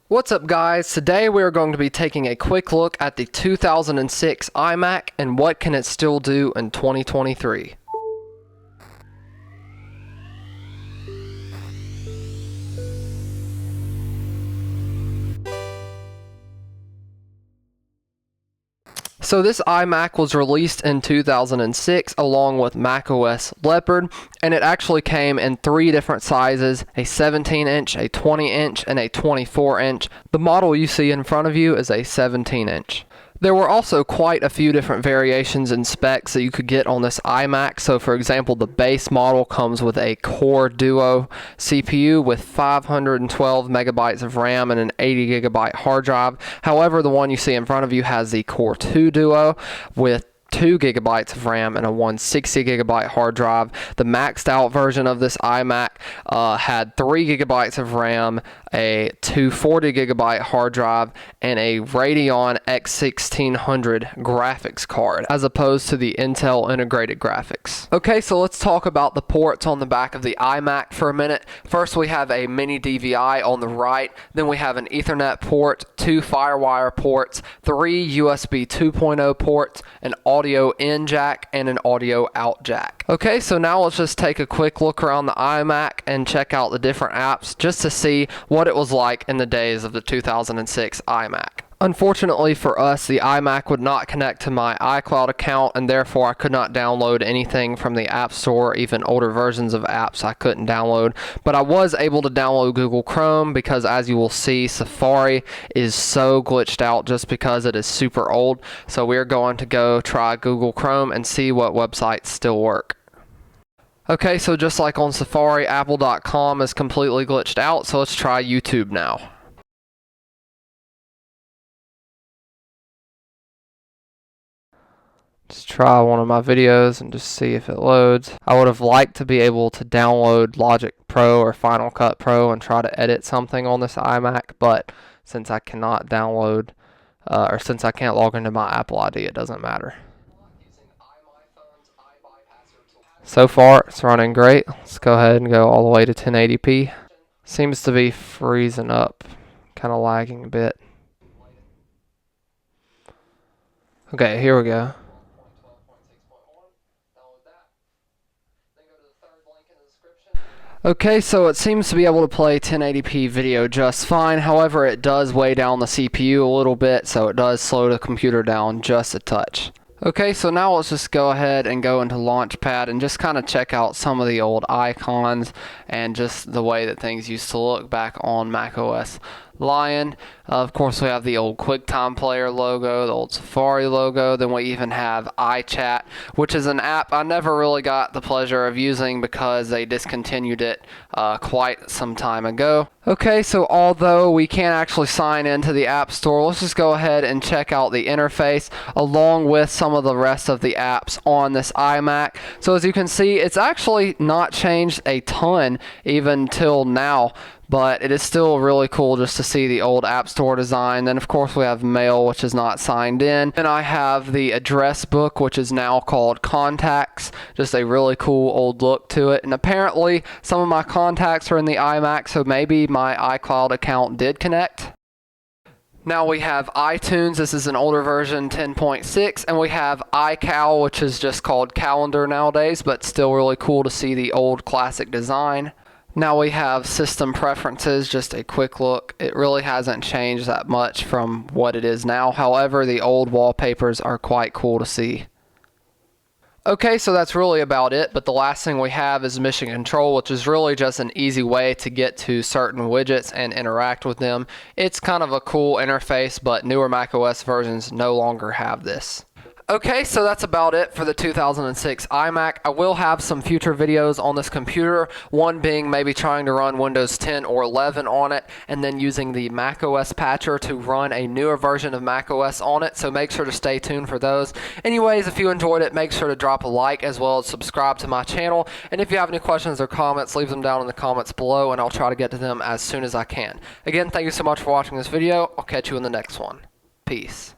What's up guys? Today we are going to be taking a quick look at the 2006 iMac and what can it still do in 2023. So this iMac was released in 2006 along with macOS Leopard, and it actually came in three different sizes: a 17-inch, a 20-inch, and a 24-inch. The model you see in front of you is a 17-inch. There were also quite a few different variations in specs that you could get on this iMac. So for example, the base model comes with a Core Duo CPU with 512 megabytes of RAM and an 80 gigabyte hard drive. However, the one you see in front of you has the Core 2 Duo with 2 gigabytes of RAM and a 160 gigabyte hard drive. The maxed out version of this iMac had 3 gigabytes of RAM, a 240 gigabyte hard drive, and a Radeon X1600 graphics card, as opposed to the Intel integrated graphics. Okay, so let's talk about the ports on the back of the iMac for a minute. First, we have a mini DVI on the right, then we have an Ethernet port, 2 FireWire ports, 3 USB 2.0 ports, an audio in jack, and an audio out jack. Okay, so now let's just take a quick look around the iMac and check out the different apps just to see what it was like in the days of the 2006 iMac. Unfortunately for us, the iMac would not connect to my iCloud account, and therefore I could not download anything from the App Store. Even older versions of apps I couldn't download, but I was able to download Google Chrome because, as you will see, Safari is so glitched out just because it is super old. So we're going to go try Google Chrome and see what websites still work. Okay, so just like on Safari, Apple.com is completely glitched out, so let's try YouTube now. Just try one of my videos and just see if it loads. I would have liked to be able to download Logic Pro or Final Cut Pro and try to edit something on this iMac, but since I cannot download, or since I can't log into my Apple ID, it doesn't matter. So far, it's running great. Let's go ahead and go all the way to 1080p. Seems to be freezing up, kind of lagging a bit. Okay, here we go. Okay, so it seems to be able to play 1080p video just fine. However, it does weigh down the CPU a little bit, so it does slow the computer down just a touch. Okay, so now let's just go ahead and go into Launchpad and just kind of check out some of the old icons and just the way that things used to look back on macOS Lion. Of course, we have the old QuickTime Player logo, the old Safari logo. Then we even have iChat, which is an app I never really got the pleasure of using because they discontinued it quite some time ago. Okay, so although we can't actually sign into the App Store, let's just go ahead and check out the interface along with some of the rest of the apps on this iMac. So as you can see, it's actually not changed a ton even till now, but it is still really cool just to see the old App Store design. Then of course we have Mail, which is not signed in. And I have the address book, which is now called Contacts. Just a really cool old look to it. And apparently some of my contacts are in the iMac, so maybe my iCloud account did connect. Now we have iTunes. This is an older version, 10.6, and we have iCal, which is just called Calendar nowadays, but still really cool to see the old classic design. Now we have System Preferences, just a quick look. It really hasn't changed that much from what it is now. However, the old wallpapers are quite cool to see. Okay, so that's really about it, but the last thing we have is Mission Control, which is really just an easy way to get to certain widgets and interact with them. It's kind of a cool interface, but newer macOS versions no longer have this. Okay, so that's about it for the 2006 iMac. I will have some future videos on this computer, one being maybe trying to run Windows 10 or 11 on it, and then using the macOS patcher to run a newer version of macOS on it, so make sure to stay tuned for those. Anyways, if you enjoyed it, make sure to drop a like as well as subscribe to my channel, and if you have any questions or comments, leave them down in the comments below, and I'll try to get to them as soon as I can. Again, thank you so much for watching this video. I'll catch you in the next one. Peace.